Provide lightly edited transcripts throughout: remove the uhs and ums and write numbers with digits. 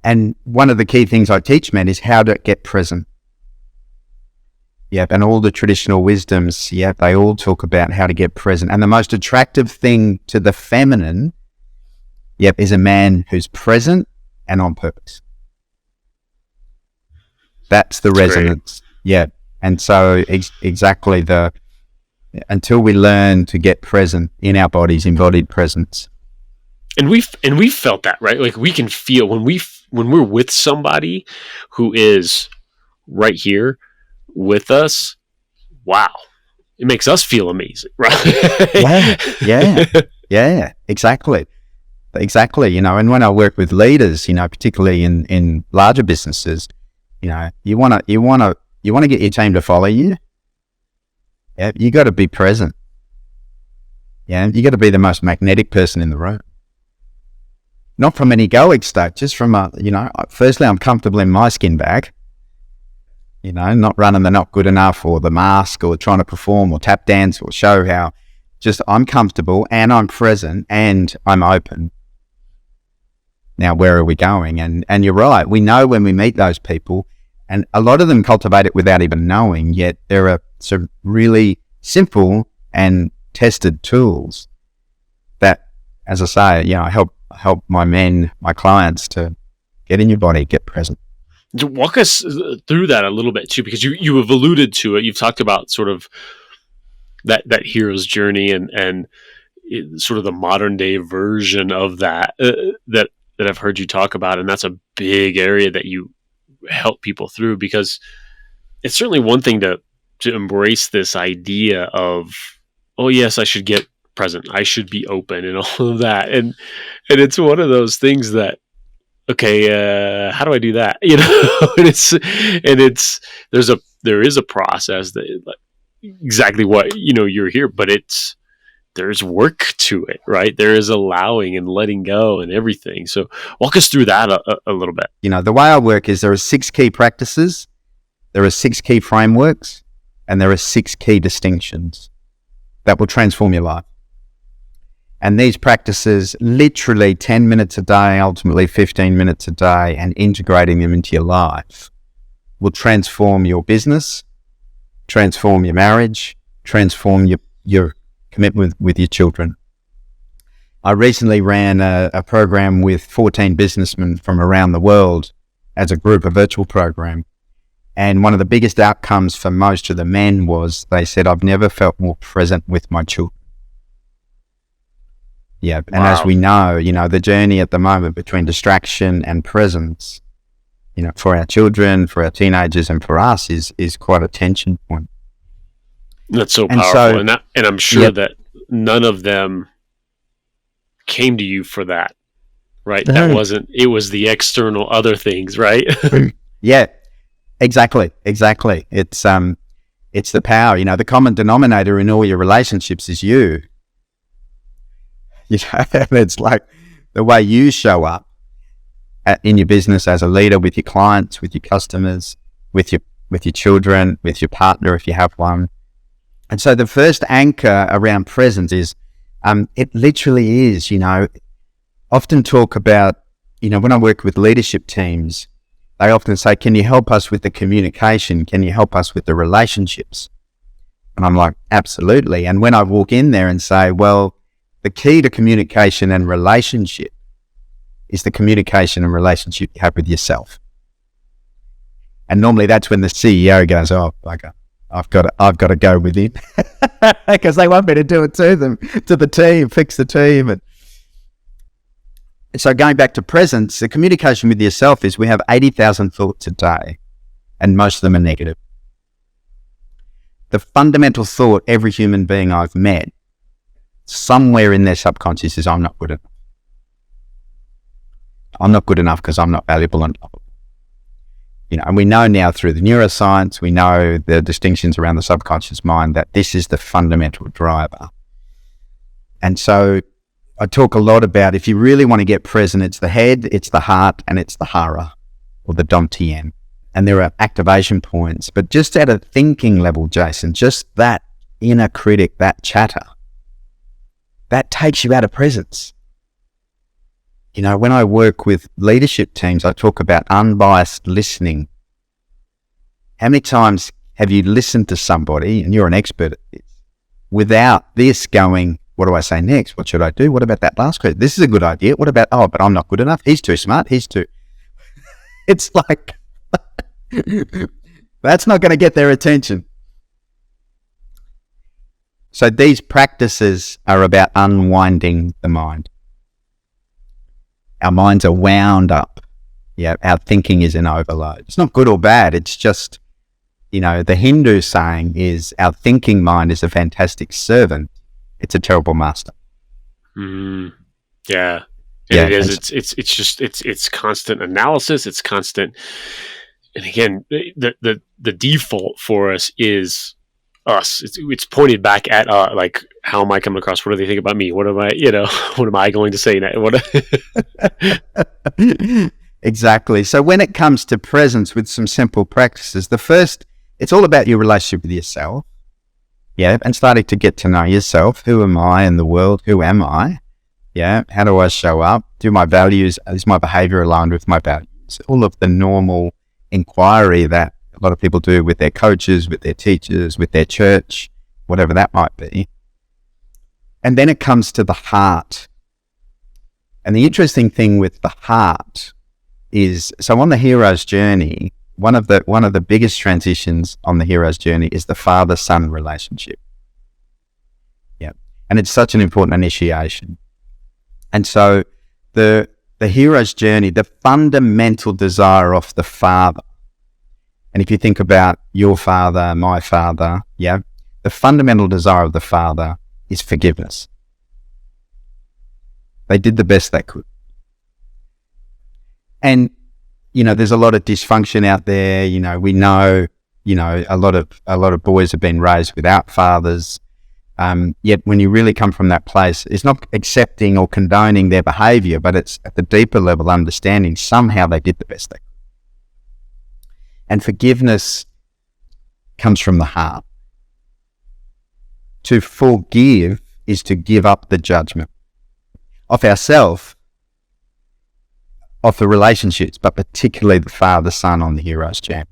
And one of the key things I teach men is how to get present. Yep, and all the traditional wisdoms, yep, they all talk about how to get present. And the most attractive thing to the feminine, yep, is a man who's present and on purpose. That's the resonance. Great. Yeah. And so exactly until we learn to get present in our bodies, embodied presence. And we've felt that, right? Like we can feel when we're with somebody who is right here with us. Wow. It makes us feel amazing, right? Yeah, exactly. Exactly. And when I work with leaders, particularly in larger businesses, you want to get your team to follow you. Yeah, you got to be present. Yeah, you got to be the most magnetic person in the room. Not from an egoic state, just from firstly, I'm comfortable in my skin bag. Not running the not good enough or the mask or trying to perform or tap dance or show how. Just I'm comfortable and I'm present and I'm open. Now, where are we going? And you're right. We know when we meet those people, and a lot of them cultivate it without even knowing, yet there are some really simple and tested tools that, as I say, help my clients to get in your body, get present. Walk us through that a little bit too, because you have alluded to it. You've talked about sort of that hero's journey and sort of the modern day version of that I've heard you talk about, and that's a big area that you help people through, because it's certainly one thing to embrace this idea of, oh yes, I should get present, I should be open, and all of that, and it's one of those things that, okay, how do I do that? There is a process that, like, exactly what you're here, but there's work to it, right? There is allowing and letting go and everything. So walk us through that a little bit. The way I work is there are 6 key practices, there are 6 key frameworks, and there are 6 key distinctions that will transform your life. And these practices, literally 10 minutes a day, ultimately 15 minutes a day, and integrating them into your life, will transform your business, transform your marriage, transform your commitment with your children. I recently ran a program with 14 businessmen from around the world as a group, a virtual program. And one of the biggest outcomes for most of the men was they said, I've never felt more present with my children. Yeah. And wow. As we know, the journey at the moment between distraction and presence, for our children, for our teenagers, and for us is quite a tension point. That's so powerful. And I'm sure that none of them came to you for that, right? That wasn't, it was the external other things, right? Yeah, exactly. It's the power, the common denominator in all your relationships is you. It's like the way you show up in your business as a leader, with your clients, with your customers, with your children, with your partner, if you have one. And so the first anchor around presence is, it literally is, often talk about, when I work with leadership teams, they often say, can you help us with the communication? Can you help us with the relationships? And I'm like, absolutely. And when I walk in there and say, well, the key to communication and relationship is the communication and relationship you have with yourself. And normally that's when the CEO goes, oh, bugger, I've got to go with him because they want me to do it to the team, fix the team. And so going back to presence, the communication with yourself is we have 80,000 thoughts a day, and most of them are negative. The fundamental thought every human being I've met, somewhere in their subconscious, is I'm not good enough. I'm not good enough because I'm not valuable enough. And we know now through the neuroscience, we know the distinctions around the subconscious mind, that this is the fundamental driver. And so I talk a lot about, if you really want to get present, it's the head, it's the heart, and it's the Hara, or the Dan Tien. And there are activation points. But just at a thinking level, Jason, just that inner critic, that chatter, that takes you out of presence. when I work with leadership teams, I talk about unbiased listening. How many times have you listened to somebody, and you're an expert at this, without this going, what do I say next? What should I do? What about that last question? This is a good idea. What about, but I'm not good enough. He's too smart. It's like, that's not going to get their attention. So these practices are about unwinding the mind. Our minds are wound up. Yeah, our thinking is in overload. It's not good or bad. It's just, the Hindu saying is our thinking mind is a fantastic servant. It's a terrible master. Yeah. It is. It's constant analysis. It's constant. And again, the default for us is us. It's pointed back at like, how am I coming across? What do they think about me? What am I? What am I going to say now? Exactly. So when it comes to presence, with some simple practices, the first, it's all about your relationship with yourself. Yeah, and starting to get to know yourself. Who am I in the world? Who am I? Yeah, how do I show up? Is my behavior aligned with my values? All of the normal inquiry that a lot of people do with their coaches, with their teachers, with their church, whatever that might be. And then it comes to the heart. And the interesting thing with the heart is, so on the hero's journey, one of the biggest transitions on the hero's journey is the father-son relationship. Yeah. And it's such an important initiation. And so the hero's journey, the fundamental desire of the father, and if you think about your father, my father, yeah, the fundamental desire of the father is forgiveness. They did the best they could. And, there's a lot of dysfunction out there. We know, a lot of boys have been raised without fathers. Yet when you really come from that place, it's not accepting or condoning their behavior, but it's at the deeper level understanding somehow they did the best they could. And forgiveness comes from the heart. To forgive is to give up the judgment of ourselves, of the relationships, but particularly the father-son on the hero's journey.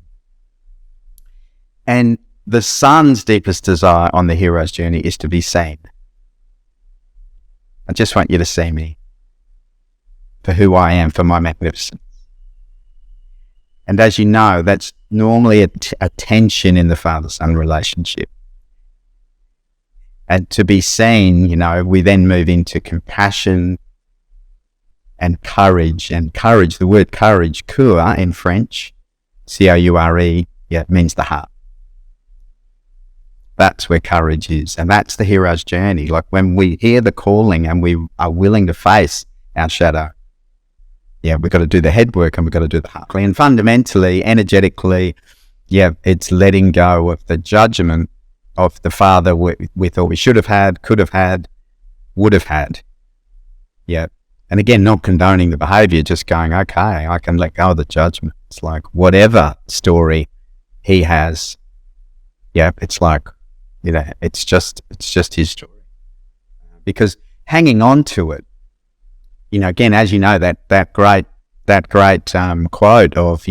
And the son's deepest desire on the hero's journey is to be seen. I just want you to see me for who I am, for my magnificence. And as you know, that's normally a tension in the father-son relationship. And to be seen, we then move into compassion and courage. And courage, the word courage, coeur in French, C-O-U-R-E, it means the heart. That's where courage is. And that's the hero's journey. Like when we hear the calling and we are willing to face our shadow. Yeah, we've got to do the head work and we've got to do the heart. And fundamentally, energetically, it's letting go of the judgment of the father we thought we should have had, could have had, would have had. Yeah. And again, not condoning the behavior, just going, okay, I can let go of the judgment. It's like whatever story he has, it's like, it's just his story. Because hanging on to it, again, as you know, that great quote of,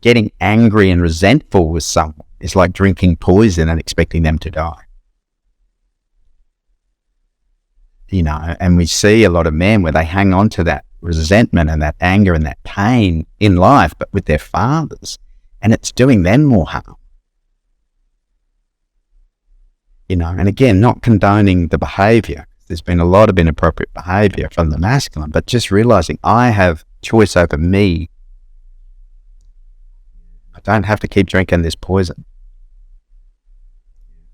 getting angry and resentful with someone is like drinking poison and expecting them to die. And we see a lot of men where they hang on to that resentment and that anger and that pain in life, but with their fathers, and it's doing them more harm. And again, not condoning the behavior. There's been a lot of inappropriate behavior from the masculine, but just realizing I have choice over me. I don't have to keep drinking this poison.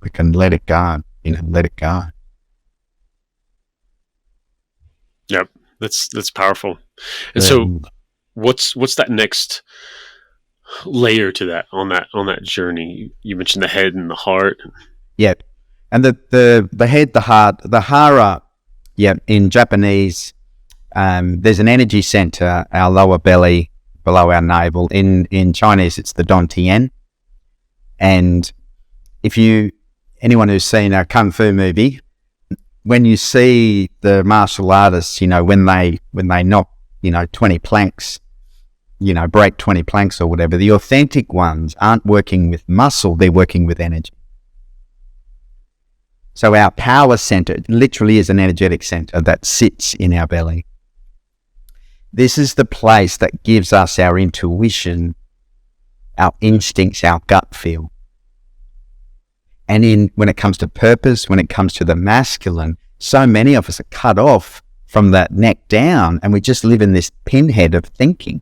We can let it go, let it go. Yep. That's powerful. And so what's that next layer to that on that journey? You mentioned the head and the heart. Yeah. And the head, the heart, the Hara, in Japanese, there's an energy center, our lower belly, below our navel. In Chinese, it's the Dan Tien. And anyone who's seen a Kung Fu movie, when you see the martial artists, when they knock, 20 planks, break 20 planks or whatever, the authentic ones aren't working with muscle, they're working with energy. So our power center literally is an energetic center that sits in our belly. This is the place that gives us our intuition, our instincts, our gut feel. And when it comes to purpose, when it comes to the masculine, so many of us are cut off from the neck down, and we just live in this pinhead of thinking.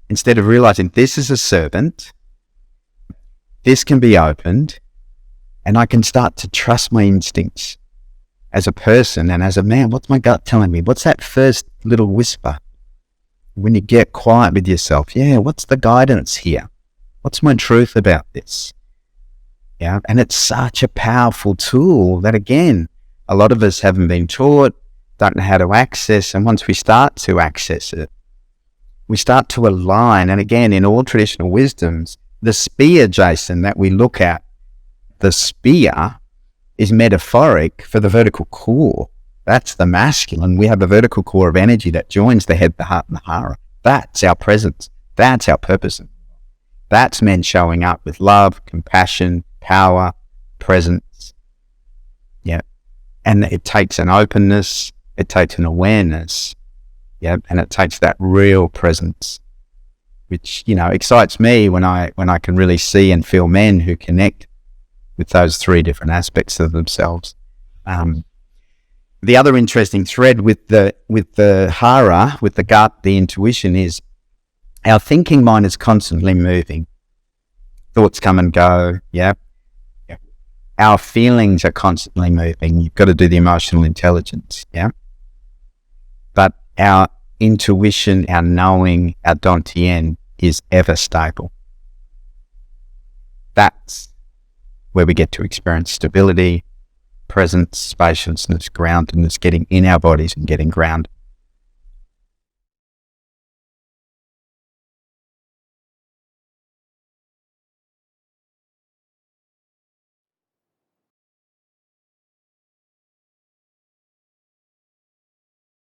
Instead of realizing this is a servant, this can be opened, and I can start to trust my instincts as a person and as a man. What's my gut telling me? What's that first little whisper? When you get quiet with yourself, what's the guidance here? What's my truth about this? Yeah, and it's such a powerful tool that, again, a lot of us haven't been taught, don't know how to access, and once we start to access it, we start to align. And again, in all traditional wisdoms, the spear, Jason, that we look at, the spear is metaphoric for the vertical core. That's the masculine. We have a vertical core of energy that joins the head, the heart, and the Hara. That's our presence. That's our purpose. That's men showing up with love, compassion, power, presence. Yeah. And it takes an openness, it takes an awareness, and it takes that real presence, which, excites me when I can really see and feel men who connect with those three different aspects of themselves. The other interesting thread with the Hara, with the gut, the intuition, is our thinking mind is constantly moving. Thoughts come and go, Our feelings are constantly moving. You've got to do the emotional intelligence, But our intuition, our knowing, our Dan Tien is ever stable. That's where we get to experience stability, presence, spaciousness, groundedness, getting in our bodies and getting grounded.